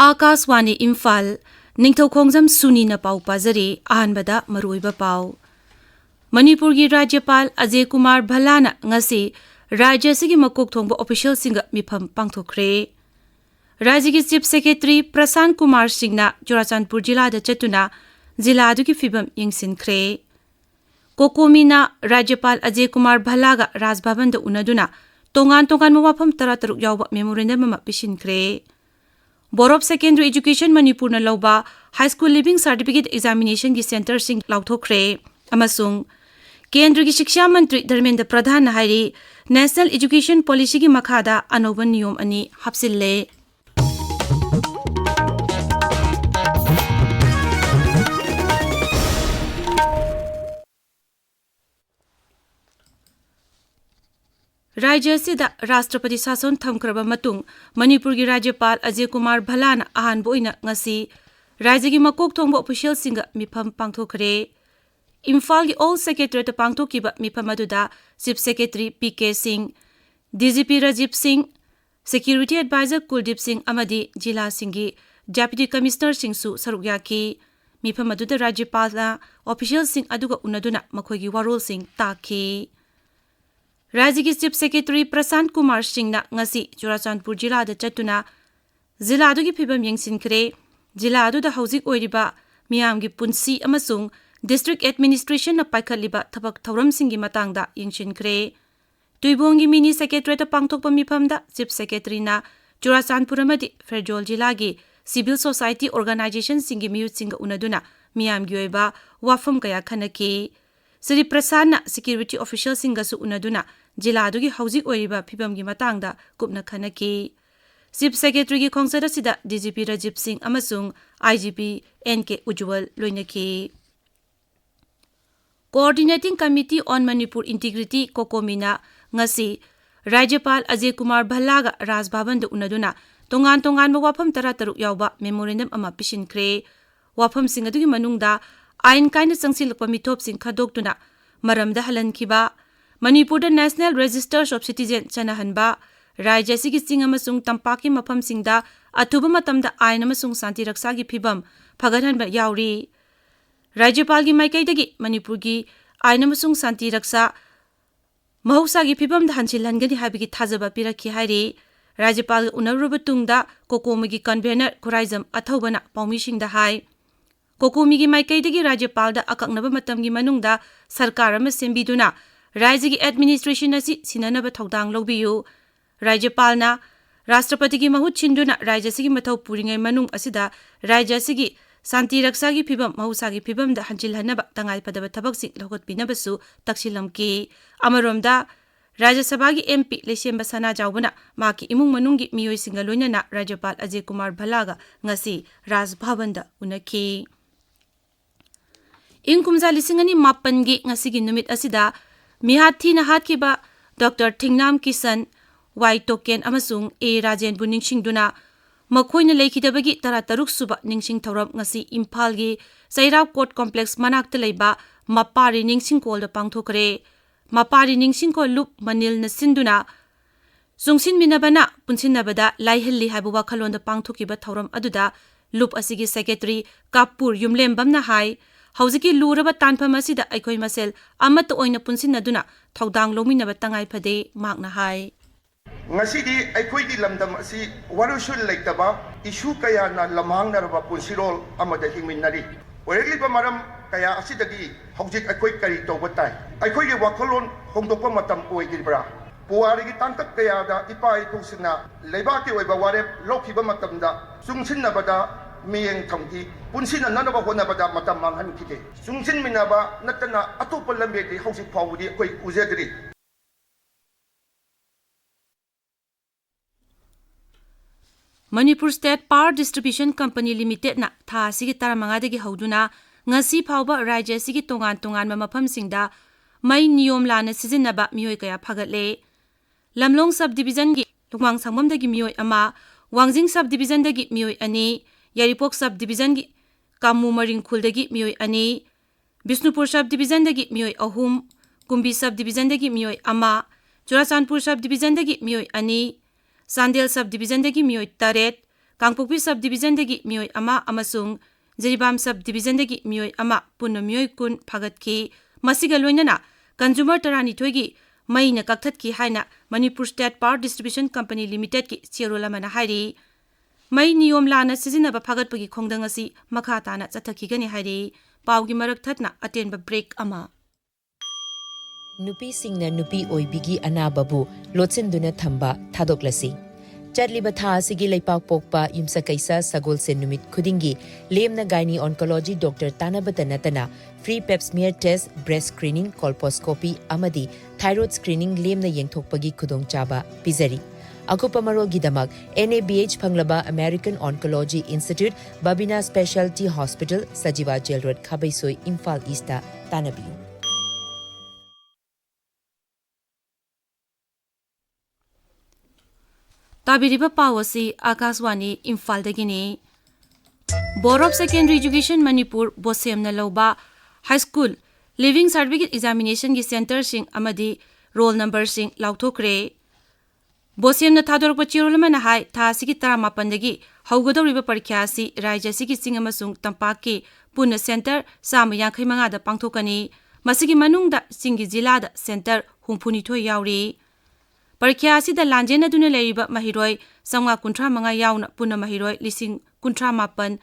Akaswani Imphal, Ningthoukhongjam Suni na pau pazari ahanbada maruiba pau. Manipuri Rajyapal Ajay Kumar Bhalana ngasi Rajya sigi makok thongba official singa mifam pangthokre. Rajya ki Chief Secretary Prasan Kumar Singhna Churachandpur Jila da chatuna Jila adu ki fibam yingsinkre. Kokomina Rajyapal Ajay Kumar Bhalaga Raj Bhavan da unaduna tongan mawafam tarataruk yawba memorandum ma pishinkre. Board of Secondary Education Manipur na lauba High School Living Certificate Examination ki center sing lauthokre amasung Kendra ki Shiksha Mantri Dharmendra Pradhan na hairi National Education Policy ki makhada anoba niyom ani hapsille. Rajya sida Rashtrapati Sason thamkraba matung Manipur gi Rajyapal Ajay Kumar Bhalana ahan boina ngasi Rajya gi makok thongba official singa mifam pangthokre. Imphal gi All Secretary ta pangthokiba mifam aduda Chief Secretary PK Singh, DGP Rajiv Singh, Security Advisor Kuldeep Singh amadi Jila Singhi Deputy Commissioner Singh su saruk yaki. Mifam aduda Rajyapal na official Singh aduga unaduna makhoi gi warol Singh taki. Rajya ki Chief Secretary Prasan Kumar Singhna ngasi Churachandpur Jila da chatuna Jila adu ki phibam yengsinkre. Jila adu da haujik oiriba miyam gi punsi amasung District Administration na paikhatliba thabak thauram singgi matangda yengsinkre. Tuibong gi Mini Secretary ta pangthokpa mifamda Chief Secretary na Churachandpur amadi Ferjol Jila gi Civil Society Organization singgi miyut singa unaduna miyam gi oiba wafam kaya khanaki. Sri Prasanna Security Official singasu unaduna Jila adugi haujik oiriba phibam gi matangda kupna khanaki. Chief Secretary gi khongsada sida DGP Rajiv Singh amasung IGP NK Ujwal loinaki. Coordinating Committee on Manipur Integrity Kokomina ngasi Rajyapal Ajay Kumar Bhalaga Raj Bhavan da unaduna tongan ba wafam tarataruk yawba memorandum ama pishinkre. Wafam sing adugi manungda ain kaina changsilakpa mithop sing khadoktuna maramda halankhiba Manipur da National Registers of Citizen chanahanba Rajya sigi sing amasung tampaki mafam singda athuba matamda ain amasung santi raksa gi phibam phagarhanba yauri. Rajyapal gi maikaidagi Manipur gi ain amasung santi raksa mahausa gi phibam da hanchilhangani habigi thajaba pirakhi hairi. Rajyapal unaruba tungda Kokomi gi convener Khuraijam athobana paumi singda hai. Kokomi gi maikaidagi Rajyapal da akaknaba matam gi manungda sarkar ama sembiduna Rajya gi administration asi sinanaba thodang lobbiyu. Rajyapal na Rashtrapati gi mahut chinduna Rajya sigi mathau puringai manung asida Rajya sigi santi raksa gi phibam mahusa gi phibam da hanchilhanaba tangai padaba thabak sing logot pinabasu taksilamki. Amaromda Rajya Sabha gi MP Lesemba Sana Jawbana maki imung manungi miyoi singa loinana Rajyapal Ajay Kumar Bhalaga ngasi Raj Bhavan da unaki. Ingkumza lisingani mapangi ngasi gi numit asida mihathi na hatkiba Dr. Thingnam Kisan Y Token amasung A Rajen bu ningsingduna makhoina lekhidabagi tarataruk suba ningsing thoram ngasi Imphal gi Sairap Court Complex manakta leiba Mapari ningsing kol da pangthokre. Mapari ningsing kol lup manil na sinduna sungsin minabana punsinabada laihilli haibu wakhalon da pangthokiba thoram aduda lup asigi Secretary Kapur Yumlembam na hai haujiki luraba tanpham asida aikoi masel amata oina punsinaduna thodang lominaba tangai phade makna hai. Ngasidi aikoi gi lamdam asi warusul lektaba issue kaya na lamhangnaraba punsirol amada hingminnari. Oregli maram kaya asidagi haujik aikoi kari tawbatai. Aikoi gi wakhalon hongdokpa matam oigibra. Puari gi tangkak kaya da ipai tusina leibaki oiba warep lokhiba matamda sungsinnabada miyeng thamki punsina nanaba honabada matam manghan kike. Sungsin minaba natana atopa lambedi haujik phawudi koi uzedri. Manipur State Power Distribution Company Limited na tha sigi taramangadagi hauduna ngasi phawba Rajya sigi tongan mafam singda mai niyom lana sizinaba miyoi kaya phagatle. Lamlong Subdivision gi Lungwang Sangmam dagi miyoi ama, Wangjing Subdivision dagi miyoi ani, Yaripok Subdivision gi Kamu Maringkhul dagi miyoi ani, Bishnupur Subdivision dagi miyoi ahum, Kumbi Subdivision dagi miyoi ama, Churachandpur Subdivision dagi miyoi ani, Sandel Subdivision dagi miyoi taret, Kangpokpi Subdivision-dagi miyoi ama amasung Jiribam Subdivision-dagi miyoi ama punna miyoi kun phagatki masiga loinana consumer tarani thoigi maina kakthaki haina Manipur State Power Distribution Company Limited ki chairol amana hairi mai niyom lana sizinaba phagatpagi khongdang asi makha tana chathakigani hairi pawgi marak thatna atenba break ama Nupi singna nupi oibigi anababu lotsenduna thamba thadoklasi Chatliba tha asigi leipak pokpa yumsa kaisa sagol se numit khudingi lemna gynae oncology doctor tanabata natana free pap smear test breast screening colposcopy amadi thyroid screening lemna yengthokpagi khudong chaba pizari Akupa marolgidamak NABH Phanglaba American Oncology Institute Babina Specialty Hospital Sajiva Jail Road Khabaisoi Imphal East Tanabiu Tabiriba Pawasi Akaswani Imphal Dagini Board of Secondary Education Manipur Bosemna Loba High School Living Certificate Examination Gi Center Sing Amadi Roll Number Sing Lauthokre Bosemna Thadorpa Chirolama Hai Tha Sigi Taramapandagi Haugodoriba Parikhyasi Raija Sigi Sing Amasung Tampaki Puna Center Sama Yankhai da Pangthokani Masigi Manungda Singi Jilada Center Humpunitho Yauri Parikya asida lanjena duna leiba mahiroi samga kuntra manga yauna puna mahiroi lising kuntra mapan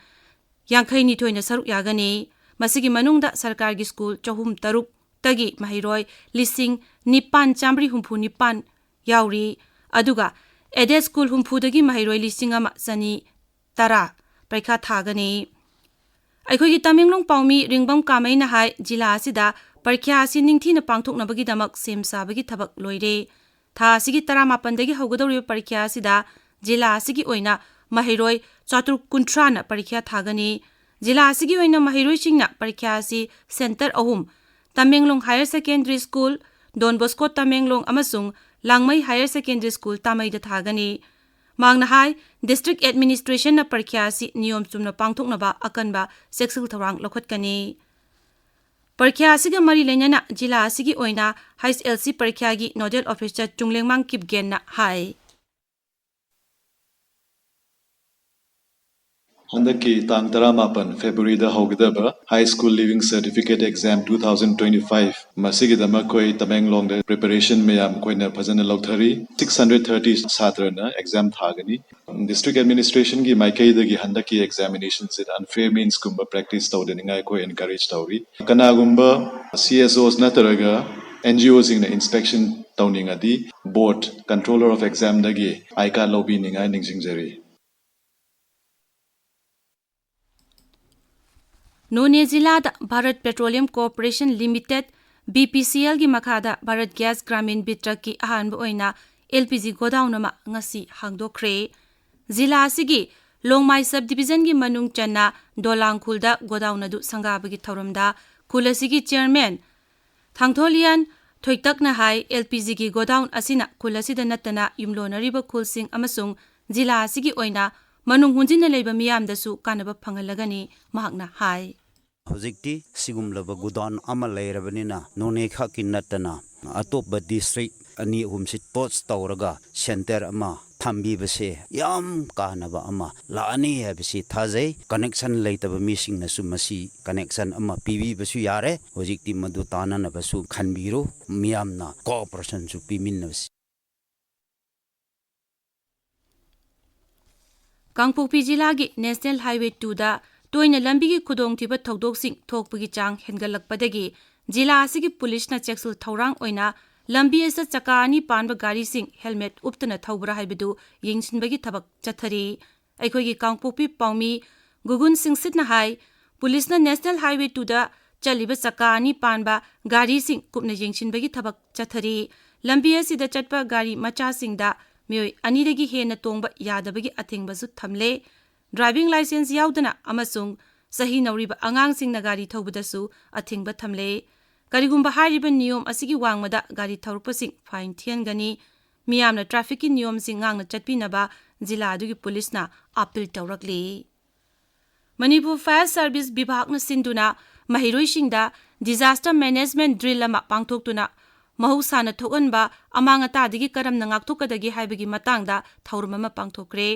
yangkhai ni thoina saruk yagani masigi manungda sarkar gi school chahum taruk tagi mahiroi lising nipan chamri humpu nipan yauri aduga ede school humpu dagi mahiroi lising ama sani tara parikha thagani aikhogi Tamenglong Paumi ringbam kamai na hai jila asida parikya asi ningthina pangthokna bagi damak semsa bagi thabak loire Tha asigi taramapandagi haugadoriba parikya asida jila asigi oina mahiroi chaturuk kuntrana parikya thagani jila asigi oina mahiroi singna parikya asi center ahum Tamenglong Higher Secondary School Don Bosco Tamenglong amasung Langmai Higher Secondary School Tamai da thagani mangna hai district administration na parikya asi niyom chumna pangthoknaba akanba sexual thorang lokhatkani Parikya asiga mari lenyana jila asigi oina High LC parikya gi nodal officer Chunglengmang Kipgen na hai Handaki tang taramapan February da hogdaba High School Living Certificate Exam 2025 masigi dama koi Tamenglong da preparation mayam koi na phajana lokthari 630 satra na exam thagani district administration gi maikai da gi handaki examinations it unfair means kumba practice tawdeningai koi encourage tawri kana gumba CSOs na taraga NGOs in inspection tawningadi board controller of exam dagi aika lobby ningai ningsingjari None Zilada Bharat Petroleum Corporation Limited BPCL gi makhada Bharat Gas Gramin Bitrak ki ahanba oina LPG godown ma ngasi hangdokre Zila asigi Longmai Subdivision gi manung channa Dolangkhulda godown adu sangabagi thoramda Khulasigi chairman Thangtholian Thoitakna hai LPG gi godown asina Khulasida natana yumlonariba khulsing amasung Zila asigi oina manung hunjina leiba miyamdasu kanaba phangalagani mahakna hai Hojikti sigumlaba gudan ama leirabanina none khaki natana atop district ani humsit post tawraga center ama thambi base yam kanaba ama laani habisi thajai connection leitaba missing nasu masi connection ama pibi basu yare hojikti madu tanana basu khanbiro miyamna cooperation su piminnas Kangpokpi jilagi National Highway 2 da toina lambigi khudong thiba thokdoksing thokpagi chang hengalakpadagi jila asigi police na cheksul thorang oina lambi asa chaka ani panba gari sing helmet uptana thobra haibedu yingsinbagi thabak chathari aikhogi Kangpokpi Paumi Gugun Singh Sitna hai police na National Highway 2 da chaliba chaka ani panba gari sing kupna yingsinbagi thabak chathari lambi asida chatpa gari macha singda Miyoi anidagi hena tongba yadabagi athengbasu thamle driving license yaudana amasung sahi nauriba angang sing na gari thaubudasu athengba thamle karigumba hariba niyom asigi wangmada gari thaurupasing fine thiangani miyamna traffic ki niyom sing ngangna chatpinaba jila adugi police na appeal tawrakli Manipur Fire Service Bibhagna sinduna mahiroi singda disaster management drill ama pangthoktuna mahusana thokanba amanga tadigi karamna ngakthokadagi haibagi matangda thaurum ama pangthokre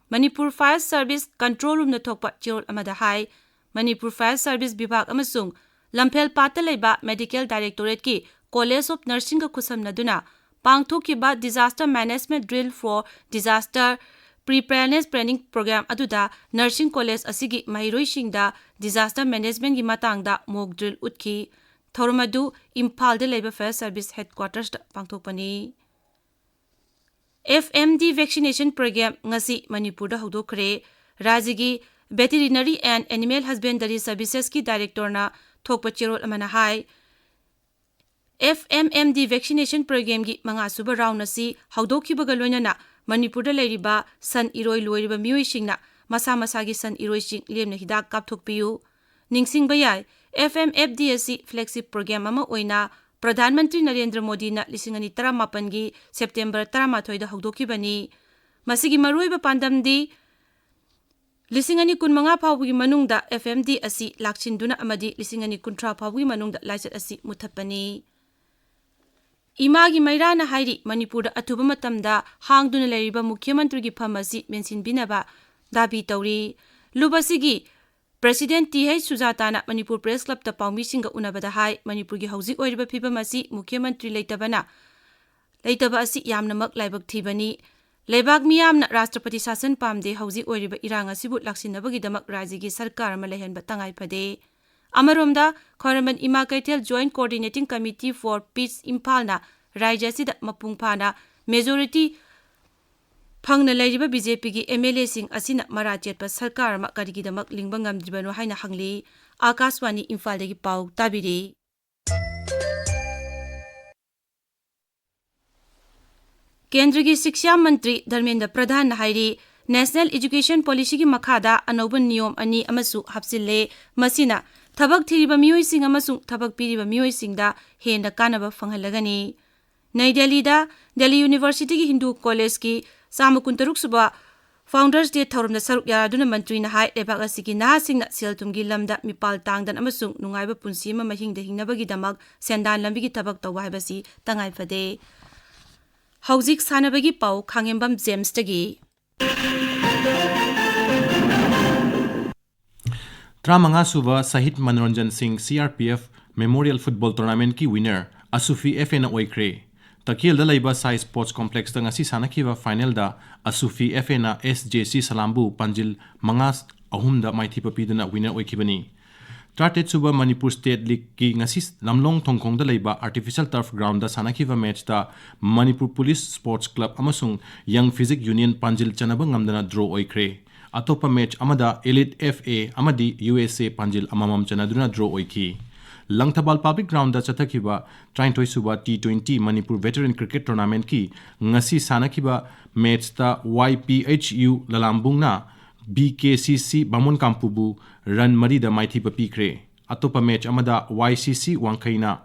Manipur Fire Service Control Room na thokpa chirol amada hai Manipur Fire Service Bibhag amasung Lamphel Pata leiba Medical Directorate ki College of Nursing ka khusamnaduna pangthokiba Disaster Management Drill for Disaster Preparedness Training Program aduda Nursing College asigi mahiroisingda Disaster Management gi matangda mock drill utkhi Thormadu Imphal de Labor Fire Service Headquarters da pangthokpani FMD Vaccination Program ngasi Manipur da hodokre Rajigi Veterinary and Animal Husbandry Services ki Director na thokpa chirol amana hai FMMD Vaccination Program gi manga suba round nasi hodokhibaga loinana Manipur da leiriba san iroi loiriba mioisingna masa masagi san iroising lemna hidak kapthokpiu ningsingba yai FMFDSC flagship program ama oina Pradhan Mantri Narendra Modi na 2018 gi September 13 da hogdokhibani masigi maruiba pandamdi 2015 phawgi manungda FMD asi lakchinduna amadi 2030 phawgi manungda license asi muthapani Imagi Mairana hairi Manipur athuba matamda hangduna leiriba Mukhya Mantri gi phamasi mention binaba dabi tauri lubasigi President T.H. Sujatana Manipur Press Club ta paumi singa unabada hai Manipur gi hauji oiriba phibamasi Mukhya Mantri leitaba asi yamnamak laibak thibani Lebak miyamna Rashtrapati Shasan pamde hauji oiriba iranga sibu laksinabagi damak rajigi sarkar ama lehenba tangai phade Amaromda Kharaman Ima Kaitel Joint Coordinating Committee for Peace Imphal na Raija sida mapungphana majority phangna leiriba BJP gi MLA sing asina marachetpa sarkar ama karigidamak lingba ngamdribano haina hangli Akashwani Imphal dagi pau tabiri Kendra gi Shiksha Mantri Dharmendra Pradhan hairi National Education Policy gi makhada anoban niyom ani amasu hapsille masina thabak thiriba mioising amasung thabak piriba mioisingda henda kanaba phanghalagani Nai Delhi da Delhi University gi Hindu College ki Samukuntaruk suba Founders Day thorum da saruk yaraduna mantri na hai lebak asigi na singna seltum gi lamda mipal tangdan amasung nungaiba punsi ma mahingda hingnabagi damak sendan lambi gi thabak tawwa haibasi tangai phade Hauzik sanabagi pau Khangembam James tagi Tramanga Suba Sahit Manoranjan Singh CRPF Memorial Football Tournament ki winner Asufi FA na oikre Takil da laiba Sai Sports Complex da ngasi sanakiwa final da Asufi FA na SJC Salambu Panjil Mangas ahum da maithipa piduna winner oikibani Tartet Suba Manipur State League ki ngasi Namlong Thongkong da laiba Artificial Turf Ground da sanakiwa match da Manipur Police Sports Club amasung Young Physic Union Panjil chanaba ngamdana draw oikre Atopa match amada Elite FA amadi USA Panjil amamam chanaduna draw oiki Langthabal Public Ground da chathakiba Traintoi Suba T20 Manipur Veteran Cricket Tournament ki ngasi sanakiba match ta YPHU Lalambung na BKCC Bamon Kampubu run mari da maithipa pikre Atopa match amada YCC Wangkaina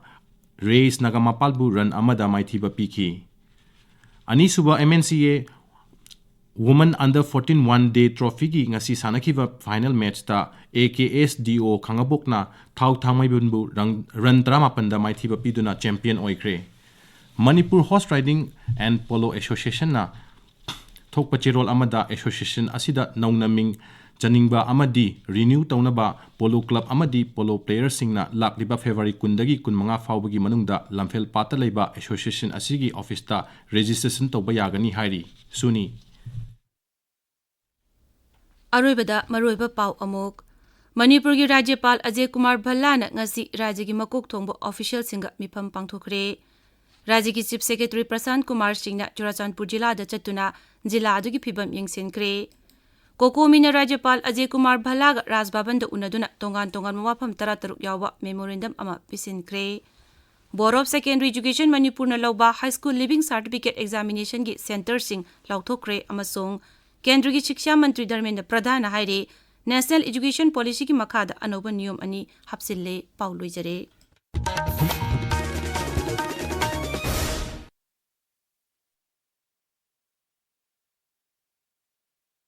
Race Nagamapalbu run amada maithipa piki Ani Suba MNCA Women Under 14 One-Day Trophy gi ngasi sanakiba final match ta AKSDO Khangabok na Thau Thangmai Bunbu run 18 da maithiba piduna champion oikre Manipur Horse Riding and Polo Association na thokpa chirol amada association asida naunaming chaningba amadi renew taunaba polo club amadi polo players singna lakliba February kundagi kunmanga fawbagi manungda lamphel pata leiba association asigi office ta registration toba yagani hairi Suni Aroibada maroiba pau amok Manipur gi Rajyapal Ajay Kumar Bhallana ngasi Rajya gi makok thongbo official singa mifam pangthokre Rajya gi Chief Secretary Prasant Kumar Singna Churachandpur jila da chatuna jila adu gi phibam yengsenkre Kokomina Rajyapal Ajay Kumar Bhallaga Rajbhavan da unaduna tongan mawafam 13 yawa memorandum ama pisinkre Board of Secondary Education Manipur na lawba High School Living Certificate Examination gi center sing lauthokre amasung Kendra gi Shiksha Mantri Dharmendra Pradhan haire National Education Policy ki makhada anoba niyom ani hapsille pauloi jare